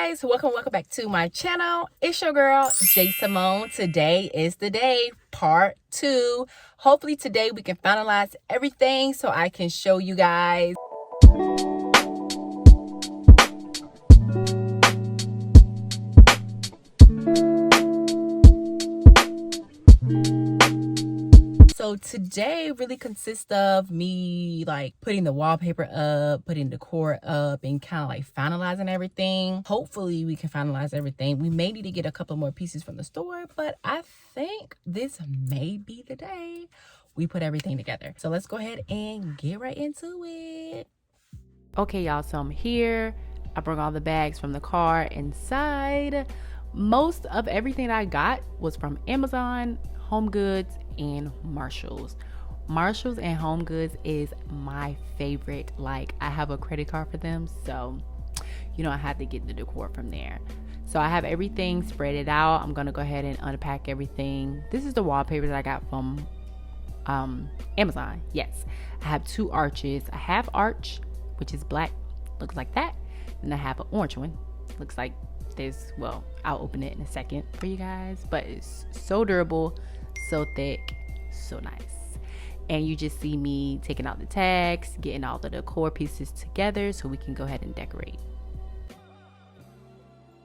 guys, welcome back to my channel. It's your girl J Simone. Today is the day, part 2. Hopefully today we can finalize everything so I can show you guys. So today really consists of me like putting the wallpaper up, putting decor up, and kind of like finalizing everything. Hopefully we can finalize everything. We may need to get a couple more pieces from the store, but I think this may be the day we put everything together. So let's go ahead and get right into it. Okay, y'all, so I'm here. I brought all the bags from the car inside. Most of everything that I got was from Amazon, Home Goods, and Marshalls. Marshalls and Home Goods is my favorite. Like, I have a credit card for them, so you know I had to get the decor from there. So I have everything spread it out. I'm gonna go ahead and unpack everything. This is the wallpaper that I got from Amazon. Yes, I have 2 arches. I have arch, which is black, looks like that, and I have an orange one, looks like this. Well, I'll open it in a second for you guys, but it's so durable, so thick, so nice. And you just see me taking out the tags, getting all the decor pieces together so we can go ahead and decorate.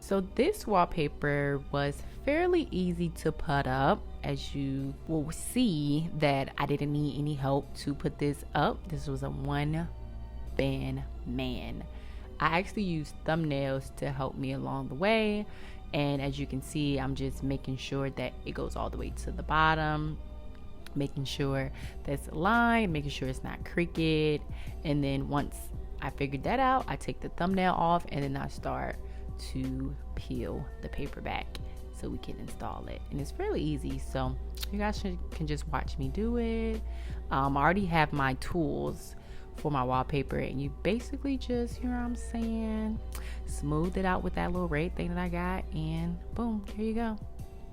So this wallpaper was fairly easy to put up. As you will see that I didn't need any help to put this up. This was a one-man man. I actually used thumbnails to help me along the way. And as you can see, I'm just making sure that it goes all the way to the bottom, making sure that's aligned, making sure it's not crooked. And then once I figured that out, I take the thumbnail off and then I start to peel the paper back so we can install it. And it's fairly easy, so you guys can just watch me do it. I already have my tools for my wallpaper, and you basically just, you know what I'm saying, smooth it out with that little red thing that I got, and boom, here you go.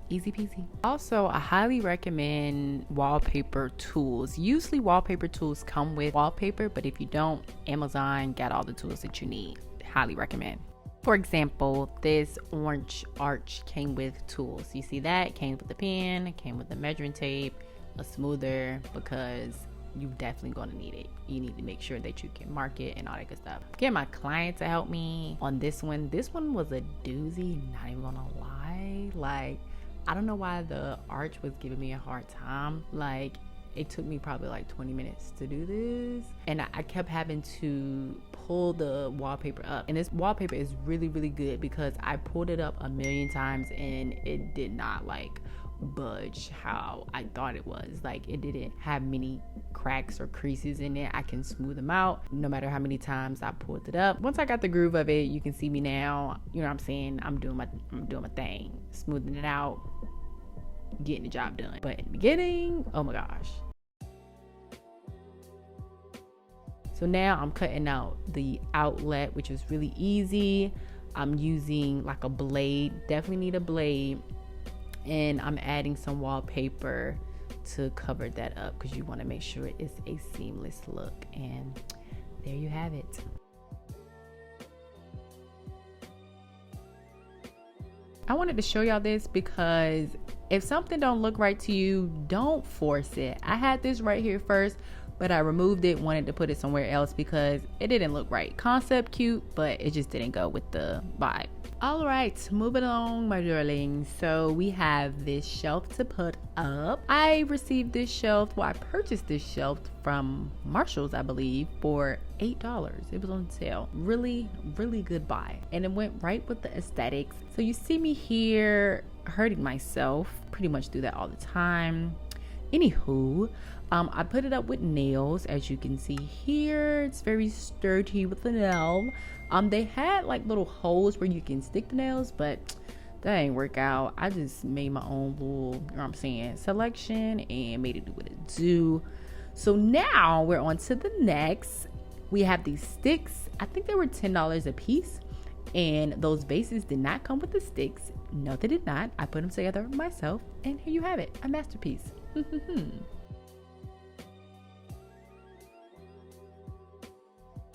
Easy peasy. Also, I highly recommend wallpaper tools. Usually wallpaper tools come with wallpaper, but if you don't, Amazon got all the tools that you need. Highly recommend. For example, this orange arch came with tools. You see that? It came with the pen, it came with the measuring tape, a smoother, because you're definitely going to need it. You need to make sure that you can mark it and all that good stuff. Get my client to help me on this one. This one was a doozy, not even gonna lie. Like, I don't know why the arch was giving me a hard time. Like, it took me probably like 20 minutes to do this, and I kept having to pull the wallpaper up. And this wallpaper is really good because I pulled it up a million times and it did not like budge how I thought it was. Like, it didn't have many cracks or creases in it. I can smooth them out no matter how many times I pulled it up. Once I got the groove of it, you can see me now, you know what I'm saying, I'm doing my thing, smoothing it out, getting the job done. But in the beginning, oh my gosh. So now I'm cutting out the outlet, which is really easy. I'm using like a blade, definitely need a blade. And I'm adding some wallpaper to cover that up because you want to make sure it's a seamless look. And there you have it. I wanted to show y'all this because if something don't look right to you, don't force it. I had this right here first, but I removed it, wanted to put it somewhere else because it didn't look right. Concept cute, but it just didn't go with the vibe. All right, moving along, my darling. So we have this shelf to put up. I received this shelf, well, I purchased this shelf from Marshalls, I believe, for $8. It was on sale. Really good buy. And it went right with the aesthetics. So you see me here hurting myself. Pretty much do that all the time. Anywho, I put it up with nails, as you can see here. It's very sturdy with the nail. They had like little holes where you can stick the nails, but that ain't work out. I just made my own little, you know what I'm saying, selection and made it do what it do. So now we're on to the next. We have these sticks. I think they were $10 a piece, and those bases did not come with the sticks. No, they did not. I put them together myself, and here you have it, a masterpiece.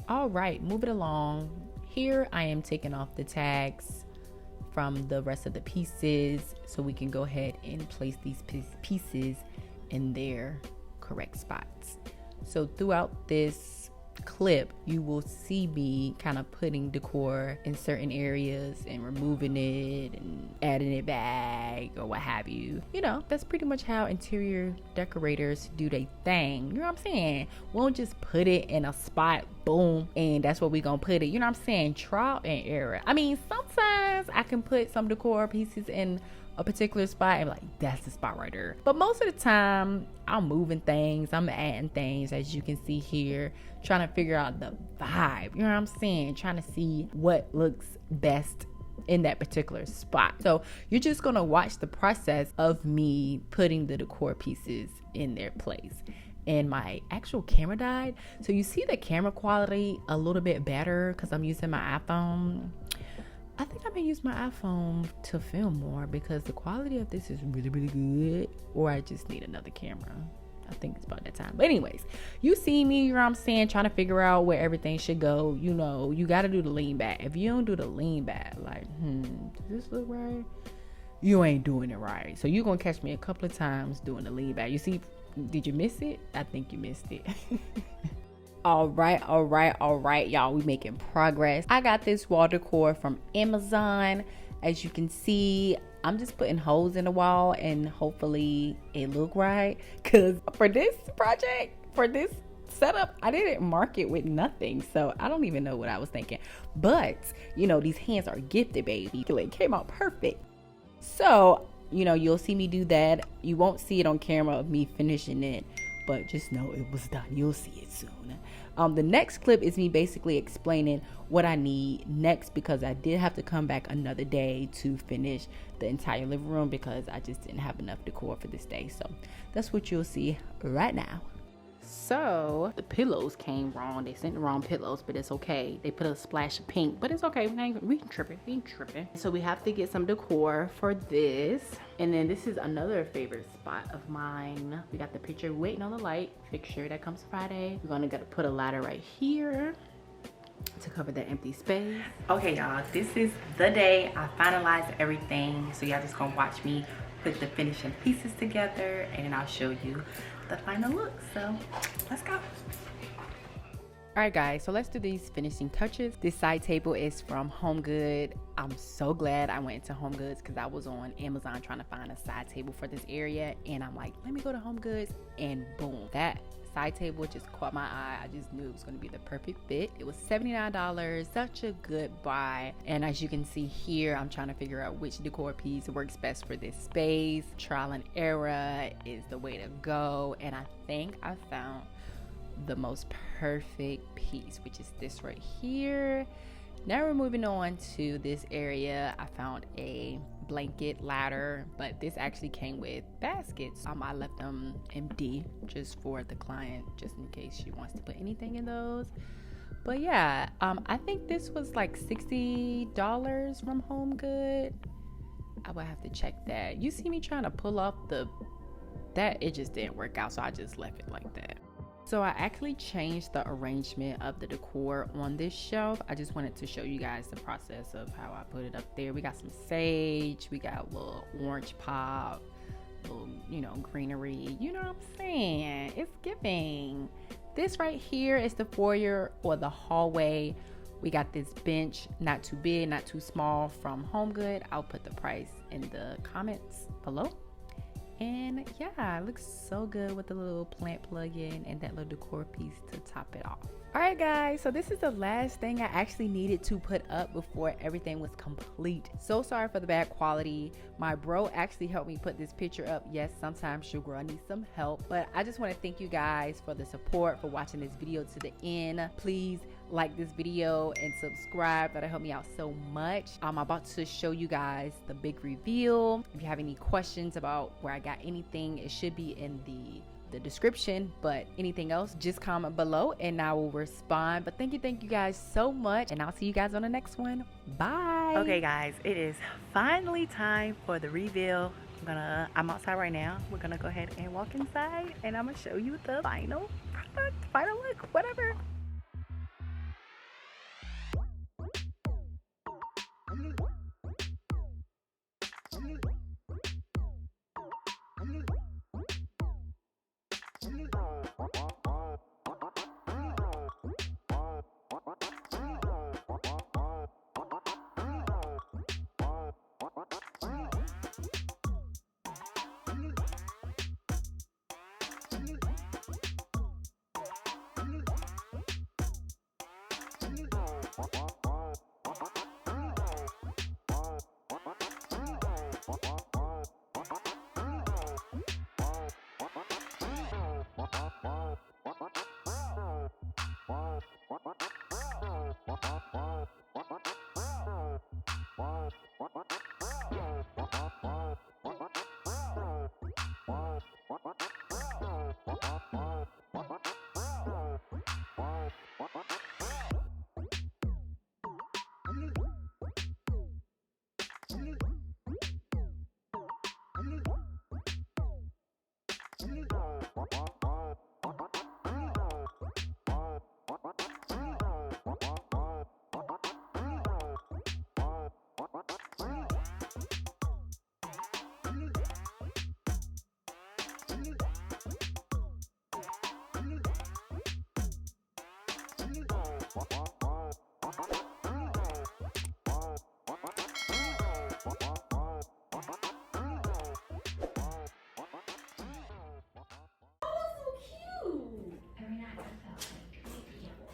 All right, moving along. Here I am taking off the tags from the rest of the pieces so we can go ahead and place these pieces in their correct spots. So throughout this clip, you will see me kind of putting decor in certain areas and removing it and adding it back or what have you. You know, that's pretty much how interior decorators do their thing. You know what I'm saying? We won't just put it in a spot, boom, and that's where we gonna put it. You know what I'm saying? Trial and error. I mean, sometimes I can put some decor pieces in a particular spot and be like, that's the spot right there. But most of the time, I'm moving things, I'm adding things, as you can see here, trying to figure out the vibe. You know what I'm saying? Trying to see what looks best in that particular spot. So you're just gonna watch the process of me putting the decor pieces in their place. And my actual camera died, so you see the camera quality a little bit better because I'm using my iPhone. I think I may use my iPhone to film more because the quality of this is really, really good. Or I just need another camera. I think it's about that time. But anyways, you see me, you know what I'm saying, trying to figure out where everything should go. You know, you got to do the lean back. If you don't do the lean back, like, does this look right? You ain't doing it right. So you're going to catch me a couple of times doing the lean back. You see, did you miss it? I think you missed it. All right, y'all, we making progress. I got this wall decor from Amazon. As you can see, I'm just putting holes in the wall and hopefully it look right, because for this project, for this setup, I didn't mark it with nothing, so I don't even know what I was thinking. But you know, these hands are gifted, baby. It came out perfect. So you know, you'll see me do that. You won't see it on camera of me finishing it, but just know it was done. You'll see it soon. The next clip is me basically explaining what I need next, because I did have to come back another day to finish the entire living room because I just didn't have enough decor for this day. So that's what you'll see right now. So the pillows came wrong. They sent the wrong pillows, but it's okay. They put a splash of pink, but it's okay. We ain't tripping. So we have to get some decor for this. And then this is another favorite spot of mine. We got the picture waiting on the light fixture that comes Friday. We're gonna gotta put a ladder right here to cover that empty space. Okay, y'all, this is the day I finalized everything. So y'all just gonna watch me put the finishing pieces together and I'll show you the final look. So let's go. Alright guys, so let's do these finishing touches. This side table is from HomeGood. I'm so glad I went to HomeGoods because I was on Amazon trying to find a side table for this area, and I'm like, let me go to HomeGoods, and boom, that side table just caught my eye. I just knew it was going to be the perfect fit. It was $79, such a good buy. And as you can see here, I'm trying to figure out which decor piece works best for this space. Trial and error is the way to go, and I think I found the most perfect piece, which is this right here. Now we're moving on to this area. I found a blanket ladder, but this actually came with baskets. I left them empty just for the client, just in case she wants to put anything in those. But yeah, I think this was like $60 from HomeGood. I would have to check that. You see me trying to pull off that it just didn't work out, so I just left it like that. So I actually changed the arrangement of the decor on this shelf. I just wanted to show you guys the process of how I put it up there. We got some sage, we got a little orange pop, little, you know, greenery. You know what I'm saying? It's giving. This right here is the foyer or the hallway. We got this bench, not too big, not too small, from HomeGood. I'll put the price in the comments below. And yeah, it looks so good with the little plant plug-in and that little decor piece to top it off. All right guys, so this is the last thing I actually needed to put up before everything was complete. So sorry for the bad quality. My bro actually helped me put this picture up. Yes, sometimes your girl needs some help, but I just want to thank you guys for the support, for watching this video to the end. Please like this video and subscribe. That'll help me out so much. I'm about to show you guys the big reveal. If you have any questions about where I got anything, it should be in the description, but anything else, just comment below and I will respond. But thank you guys so much, and I'll see you guys on the next one. Bye. Okay guys, it is finally time for the reveal. I'm outside right now. We're gonna go ahead and walk inside and I'm gonna show you the final product, final look, whatever.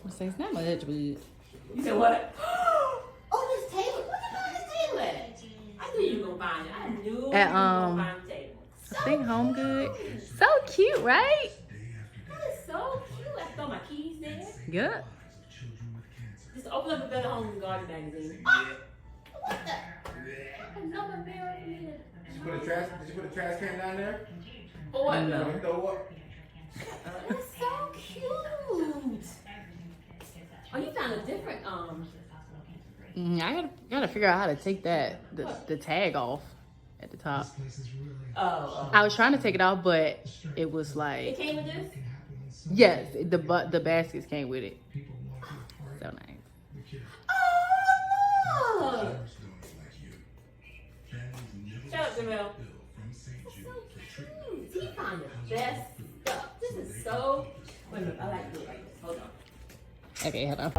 So it's not much, but you said what? Oh, this table. What you find this table at? I knew you were gonna find it. I knew you were gonna find the table. I think Home Good. So cute, right? That is so cute. I throw my keys there. Good. Just open up a Better Homes and Garden magazine. Oh, what the? Another mirror for me. Did you put a trash can down there? For what? No. Throw what? That's so cute. Oh, you found a different I gotta figure out how to take the tag off at the top. Oh. I was trying to take it off, but it was like. It came with this? Yes, the baskets came with it. So nice. Oh, look! Shut up, Jamel. That's so cute. He found the best stuff. This is so. Wait a minute, I like to do it like this. Hold on. Okay, hold on.